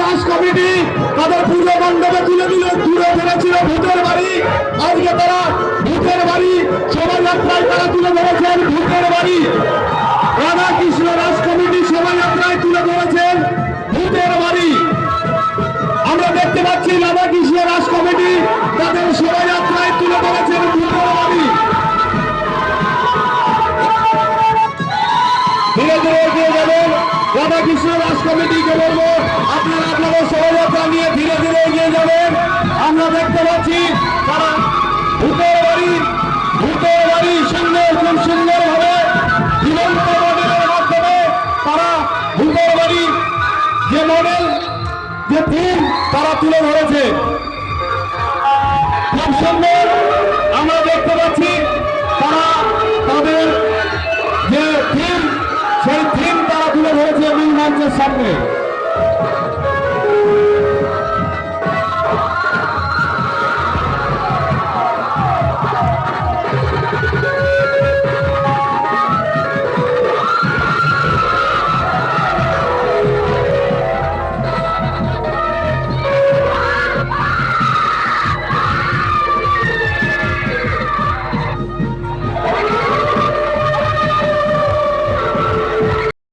রাজ committee তাদের পুজো মণ্ডপে তুলে ধরেছিল ভূতের বাড়ি। আজকে তারা ভূতের বাড়ি শোভাযাত্রায় তারা তুলে ধরেছেন ভূতের বাড়ি। রাধাকৃষ্ণ রাজ কমিটি শোভাযাত্রায় তুলে ধরেছেন ভূতের বাড়ি। আমরা দেখতে পাচ্ছি রাধাকৃষ্ণ রাজ কমিটি তাদের শোভাযাত্রায় তুলে ধরেছেন ভূতের বাড়ি। ধীরে ধীরে এগিয়ে যাবেন। রাধাকৃষ্ণ রাজ কমিটিকে বলবো আপনারা আপনাদের শোভাযাত্রা নিয়ে ধীরে ধীরে এগিয়ে যাবেন। আমরা দেখতে পাচ্ছি তারা ভূতের বাড়ি সুন্দর খুব সুন্দর ভাবে জীবন্ত মডেলের মাধ্যমে তারা ভূতের বাড়ি যে মডেল যে থিম তারা তুলে ধরেছে খুব সুন্দর। আমরা দেখতে পাচ্ছি তারা তাদের যে থিম সেই থিম তারা তুলে ধরেছে মূল মঞ্চের সামনে।